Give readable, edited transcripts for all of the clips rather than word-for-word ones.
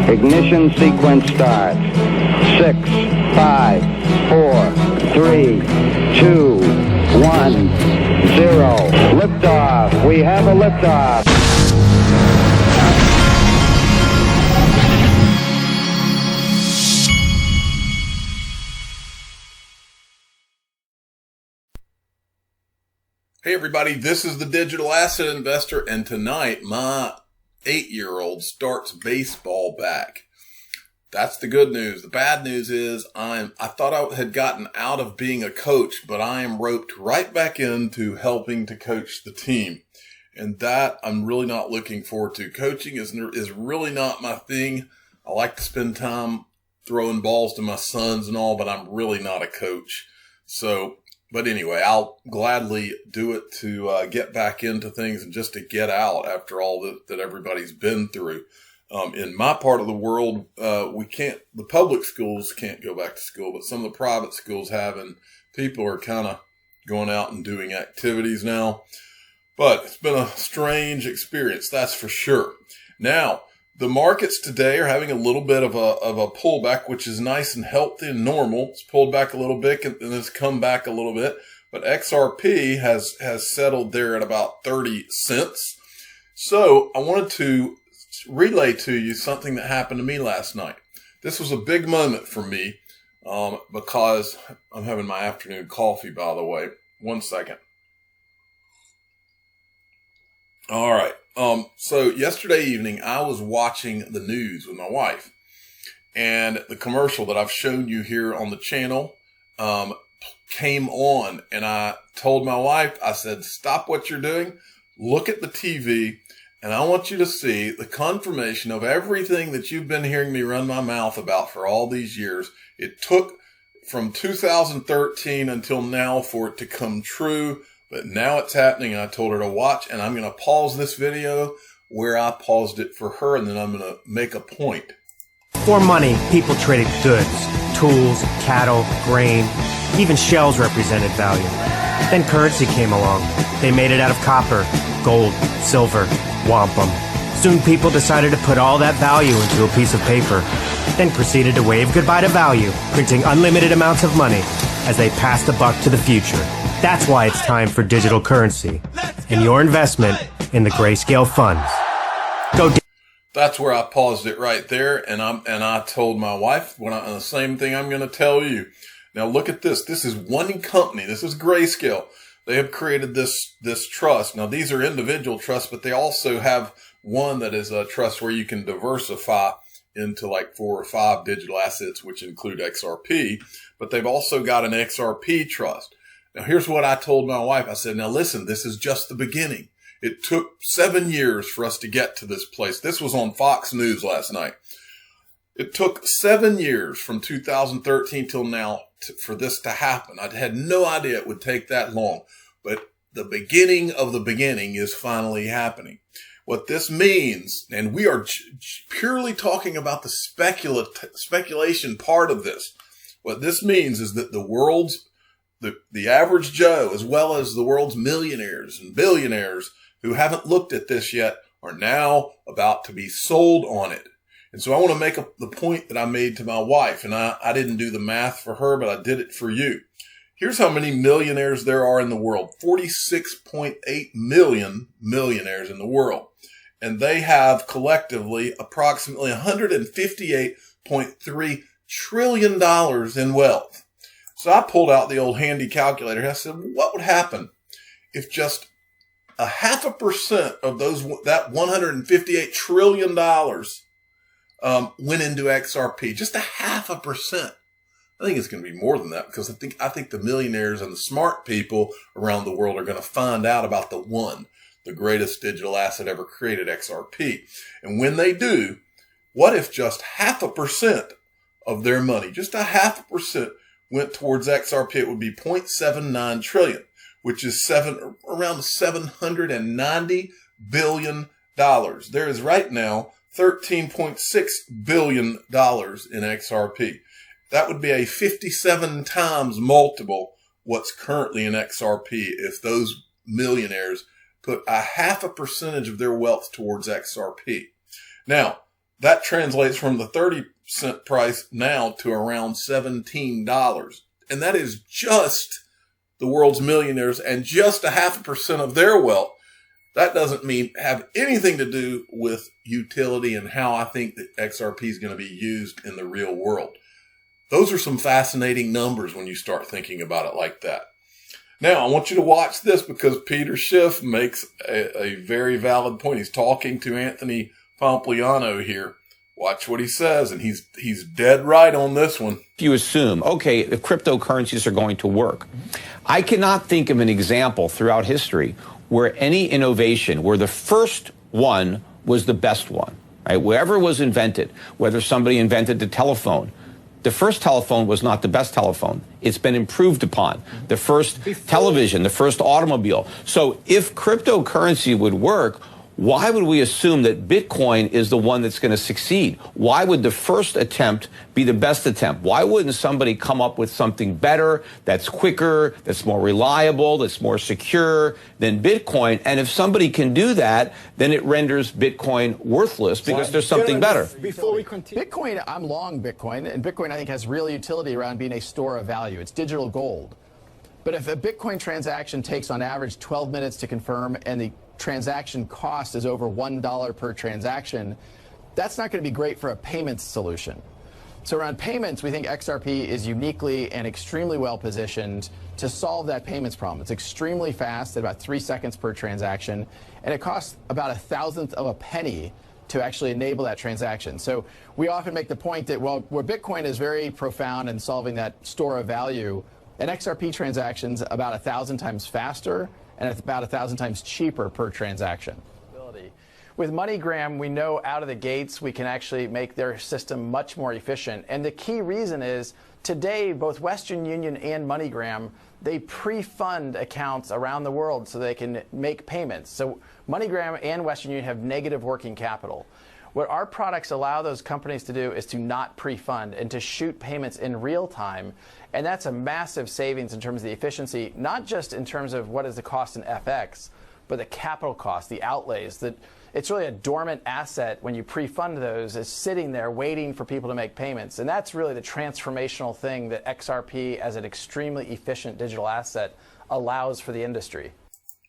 Ignition sequence starts. 6, 5, 4, 3, 2, 1, 0. Liftoff. We have a liftoff. Hey everybody, this is the Digital Asset Investor, and tonight my 8-year-old starts baseball back. That's the good news. The bad news is I thought I had gotten out of being a coach, but I am roped right back into helping to coach the team. And that I'm really not looking forward to. Coaching is really not my thing. I like to spend time throwing balls to my sons and all, but I'm really not a coach. But anyway, I'll gladly do it to get back into things and just to get out after all that everybody's been through. In my part of the world, the public schools can't go back to school, but some of the private schools have, and people are kind of going out and doing activities now. But it's been a strange experience, that's for sure. Now, the markets today are having a little bit of a pullback, which is nice and healthy and normal. It's pulled back a little bit and it's come back a little bit. But XRP has settled there at about 30 cents. So I wanted to relay to you something that happened to me last night. This was a big moment for me because I'm having my afternoon coffee, by the way. 1 second. All right. So yesterday evening, I was watching the news with my wife, and the commercial that I've shown you here on the channel, came on, and I told my wife, I said, stop what you're doing, look at the TV, and I want you to see the confirmation of everything that you've been hearing me run my mouth about for all these years. It took from 2013 until now for it to come true. But now it's happening, and I told her to watch, and I'm going to pause this video where I paused it for her, and then I'm going to make a point. For money, people traded goods, tools, cattle, grain, even shells represented value. Then currency came along. They made it out of copper, gold, silver, wampum. Soon people decided to put all that value into a piece of paper, then proceeded to wave goodbye to value, printing unlimited amounts of money as they passed the buck to the future. That's why it's time for digital currency and your investment in the Grayscale funds. That's where I paused it right there, and I told my wife the same thing I'm going to tell you. Now look at this. This is one company. This is Grayscale. They have created this trust. Now these are individual trusts, but they also have one that is a trust where you can diversify into like 4 or 5 digital assets, which include XRP. But they've also got an XRP trust. Now, here's what I told my wife. I said, now listen, this is just the beginning. It took 7 years for us to get to this place. This was on Fox News last night. It took 7 years from 2013 till now for this to happen. I had no idea it would take that long, but the beginning of the beginning is finally happening. What this means, and we are purely talking about the speculation part of this. What this means is that the average Joe, as well as the world's millionaires and billionaires who haven't looked at this yet, are now about to be sold on it. And so I want to make the point that I made to my wife, and I didn't do the math for her, but I did it for you. Here's how many millionaires there are in the world. 46.8 million millionaires in the world. And they have collectively approximately $158.3 trillion in wealth. So I pulled out the old handy calculator. I said, what would happen if just 0.5% of that $158 trillion went into XRP? Just 0.5%. I think it's going to be more than that, because I think the millionaires and the smart people around the world are going to find out about the greatest digital asset ever created, XRP. And when they do, what if just 0.5% of their money, just 0.5%, went towards XRP? It would be 0.79 trillion, which is around $790 billion. There is right now $13.6 billion in XRP. That would be a 57 times multiple what's currently in XRP if those millionaires put 0.5% of their wealth towards XRP. Now, that translates from the 30-cent price now to around $17. And that is just the world's millionaires and just 0.5% of their wealth. That doesn't have anything to do with utility and how I think that XRP is going to be used in the real world. Those are some fascinating numbers when you start thinking about it like that. Now, I want you to watch this because Peter Schiff makes a very valid point. He's talking to Anthony Pompliano here. Watch what he says, and he's dead right on this one. If you assume, okay, if cryptocurrencies are going to work, I cannot think of an example throughout history where any innovation, where the first one was the best one, right? Wherever it was invented, whether somebody invented the telephone, the first telephone was not the best telephone. It's been improved upon. The first television, the first automobile. So if cryptocurrency would work, why would we assume that Bitcoin is the one that's going to succeed? Why would the first attempt be the best attempt? Why wouldn't somebody come up with something better, that's quicker, that's more reliable, that's more secure than Bitcoin? And if somebody can do that, then it renders Bitcoin worthless because there's something better. Before we continue, Bitcoin, I'm long Bitcoin, and Bitcoin I think has real utility around being a store of value. It's digital gold. But if a Bitcoin transaction takes on average 12 minutes to confirm and the transaction cost is over $1 per transaction, that's not going to be great for a payments solution. So around payments, we think XRP is uniquely and extremely well positioned to solve that payments problem. It's extremely fast at about 3 seconds per transaction, and it costs about 1/1000th of a penny to actually enable that transaction. So we often make the point that, well, where Bitcoin is very profound in solving that store of value, an XRP transaction's about 1,000 times faster and it's about 1,000 times cheaper per transaction. With MoneyGram, we know out of the gates we can actually make their system much more efficient. And the key reason is today, both Western Union and MoneyGram, they pre-fund accounts around the world so they can make payments. So MoneyGram and Western Union have negative working capital. What our products allow those companies to do is to not pre-fund and to shoot payments in real time. And that's a massive savings in terms of the efficiency, not just in terms of what is the cost in FX, but the capital cost, the outlays. That it's really a dormant asset when you pre-fund those is sitting there waiting for people to make payments. And that's really the transformational thing that XRP as an extremely efficient digital asset allows for the industry.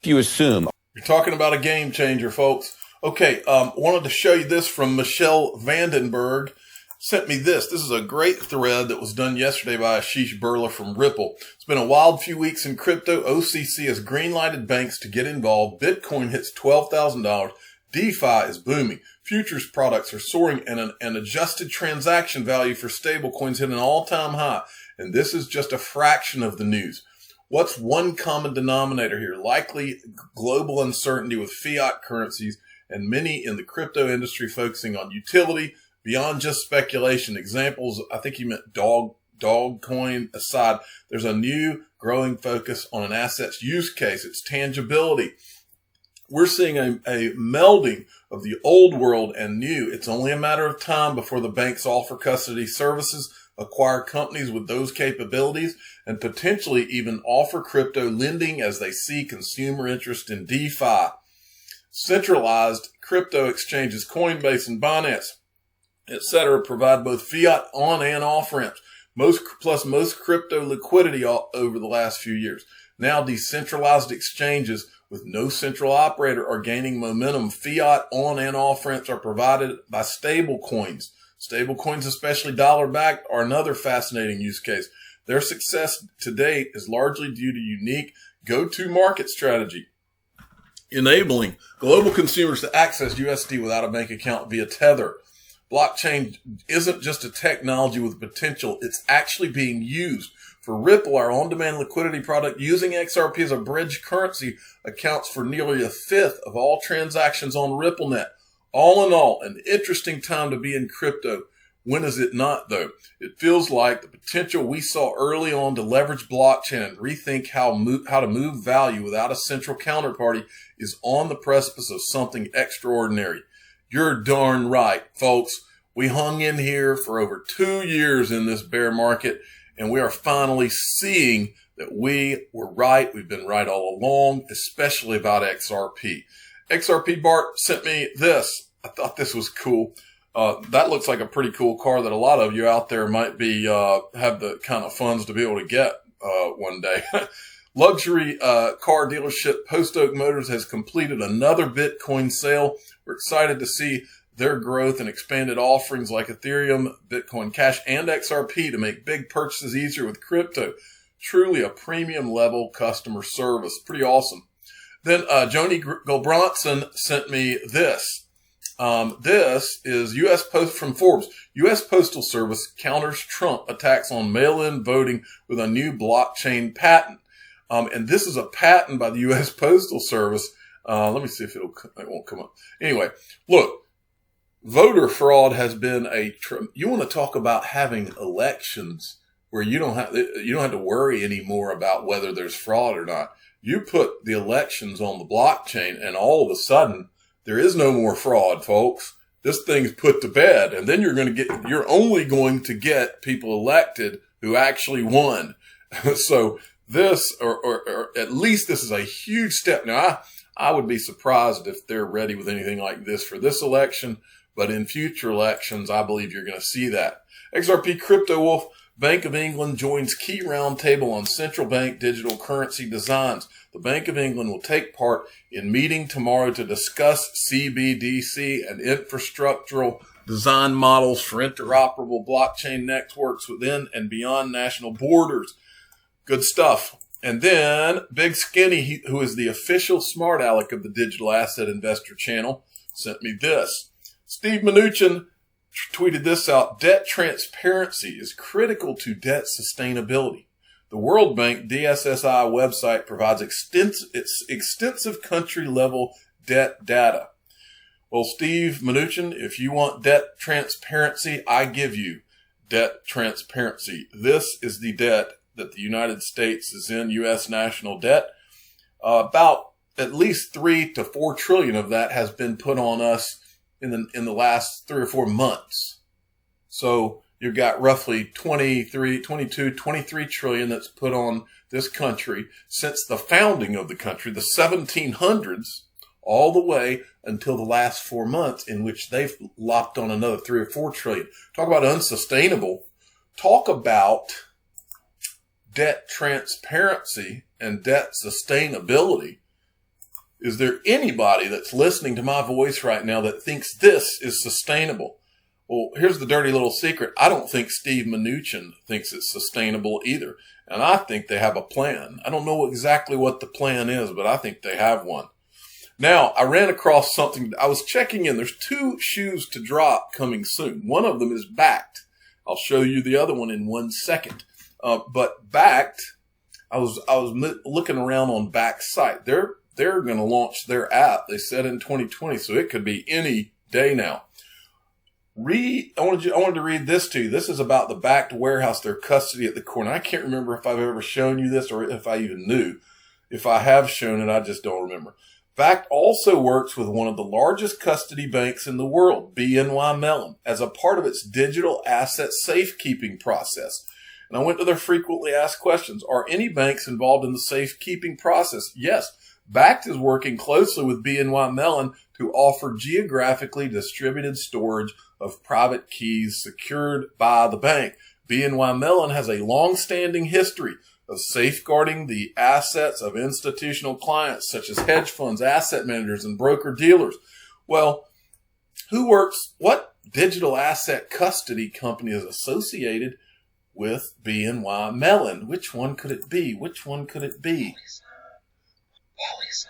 If you assume. You're talking about a game changer, folks. Okay, wanted to show you this from Michelle Vandenberg. Sent me this. This is a great thread that was done yesterday by Ashish Burla from Ripple. It's been a wild few weeks in crypto. OCC has green-lighted banks to get involved. Bitcoin hits $12,000. DeFi is booming. Futures products are soaring, and an adjusted transaction value for stablecoins hit an all-time high. And this is just a fraction of the news. What's one common denominator here? Likely global uncertainty with fiat currencies and many in the crypto industry focusing on utility beyond just speculation. Examples, I think you meant Dogecoin aside, there's a new growing focus on an asset's use case, its tangibility. We're seeing a melding of the old world and new. It's only a matter of time before the banks offer custody services, acquire companies with those capabilities, and potentially even offer crypto lending as they see consumer interest in DeFi. Centralized crypto exchanges, Coinbase and Binance, etc., provide both fiat on and off ramps, most crypto liquidity over the last few years. Now decentralized exchanges with no central operator are gaining momentum. Fiat on and off ramps are provided by stable coins. Stable coins, especially dollar-backed, are another fascinating use case. Their success to date is largely due to unique go-to-market strategy, enabling global consumers to access USD without a bank account via Tether. Blockchain isn't just a technology with potential, it's actually being used. For Ripple, our on-demand liquidity product, using XRP as a bridge currency accounts for nearly 1/5 of all transactions on RippleNet. All in all, an interesting time to be in crypto. When is it not, though? It feels like the potential we saw early on to leverage blockchain and rethink how to move value without a central counterparty is on the precipice of something extraordinary. You're darn right, folks. We hung in here for over 2 years in this bear market, and we are finally seeing that we were right. We've been right all along, especially about XRP. XRP Bart sent me this. I thought this was cool. That looks like a pretty cool car that a lot of you out there might be have the kind of funds to be able to get one day. Luxury car dealership Post Oak Motors has completed another Bitcoin sale. We're excited to see their growth and expanded offerings like Ethereum, Bitcoin Cash, and XRP to make big purchases easier with crypto. Truly a premium level customer service. Pretty awesome. Then Joni Gulbranson sent me this. This is U.S. Post from Forbes. U.S. Postal Service counters Trump attacks on mail-in voting with a new blockchain patent. And this is a patent by the U.S. Postal Service. Let me see if it won't come up. Anyway, look. Voter fraud has been you want to talk about having elections where you don't have to worry anymore about whether there's fraud or not. You put the elections on the blockchain and all of a sudden there is no more fraud, folks. This thing's put to bed, and then you're only going to get people elected who actually won. So this, or at least this is a huge step. Now, I would be surprised if they're ready with anything like this for this election. But in future elections, I believe you're going to see that. XRP Crypto Wolf, Bank of England joins key roundtable on central bank digital currency designs. The Bank of England will take part in meeting tomorrow to discuss CBDC and infrastructural design models for interoperable blockchain networks within and beyond national borders. Good stuff. And then Big Skinny, who is the official smart aleck of the Digital Asset Investor channel, sent me this. Steve Mnuchin tweeted this out. Debt transparency is critical to debt sustainability. The World Bank DSSI website provides extensive country-level debt data. Well, Steve Mnuchin, if you want debt transparency, I give you debt transparency. This is the debt that the United States is in, U.S. national debt. About at least 3 to 4 trillion of that has been put on us in the last 3 or 4 months. So you've got roughly 23 trillion that's put on this country since the founding of the country, the 1700s, all the way until the last 4 months, in which they've lopped on another 3 or 4 trillion. Talk about unsustainable. Talk about debt transparency and debt sustainability. Is there anybody that's listening to my voice right now that thinks this is sustainable? Well, here's the dirty little secret. I don't think Steve Mnuchin thinks it's sustainable either. And I think they have a plan. I don't know exactly what the plan is, but I think they have one. Now, I ran across something. I was checking in. There's 2 shoes to drop coming soon. One of them is Bakkt. I'll show you the other one in 1 second. But Bakkt, I was looking around on Bakkt's site. They're going to launch their app, they said, in 2020, so it could be any day now. I wanted to read this to you. This is about the Bakkt warehouse, their custody at the corner. I can't remember if I've ever shown you this or if I even knew. If I have shown it, I just don't remember. Bakkt also works with one of the largest custody banks in the world, BNY Mellon, as a part of its digital asset safekeeping process. And I went to their frequently asked questions. Are any banks involved in the safekeeping process? Yes. Bakkt is working closely with BNY Mellon to offer geographically distributed storage of private keys secured by the bank. BNY Mellon has a long-standing history of safeguarding the assets of institutional clients such as hedge funds, asset managers, and broker-dealers. Well, what digital asset custody company is associated with BNY Mellon? Which one could it be? Which one could it be? Polysign.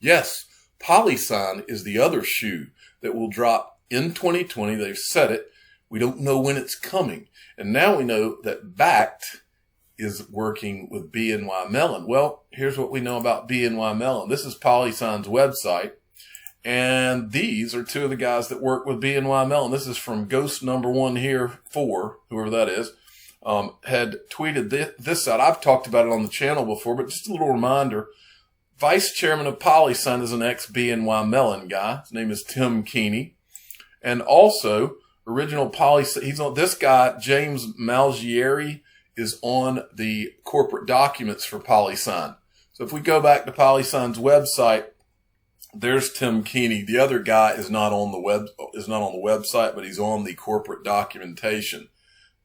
Yes, Polysign is the other shoe that will drop in 2020. They've said it. We don't know when it's coming. And now we know that Bakkt is working with BNY Mellon. Well, here's what we know about BNY Mellon. This is Polysign's website. And these are 2 of the guys that work with BNY Mellon. This is from Ghost number 1 here, 4, whoever that is, had tweeted this out. I've talked about it on the channel before, but just a little reminder. Vice chairman of Polysign is an ex-BNY Mellon guy. His name is Tim Keeney. And also, original Polysign, this guy, James Malgieri, is on the corporate documents for Polysign. So if we go back to Polysign's website, there's Tim Keeney. The other guy is not on the website, but he's on the corporate documentation.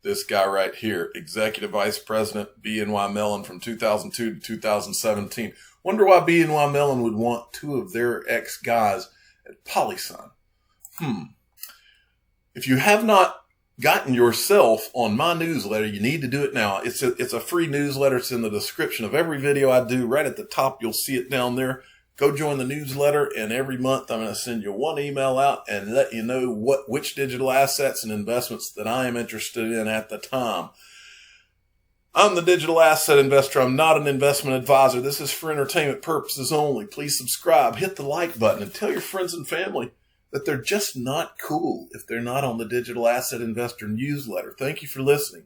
This guy right here, Executive Vice President, BNY Mellon from 2002 to 2017. Wonder why BNY Mellon would want two of their ex-guys at Polysign. If you have not gotten yourself on my newsletter, you need to do it now. It's a free newsletter. It's in the description of every video I do. Right at the top, you'll see it down there. Go join the newsletter, and every month I'm going to send you one email out and let you know which digital assets and investments that I am interested in at the time. I'm the digital asset investor. I'm not an investment advisor. This is for entertainment purposes only. Please subscribe, hit the like button, and tell your friends and family that they're just not cool if they're not on the Digital Asset Investor newsletter. Thank you for listening.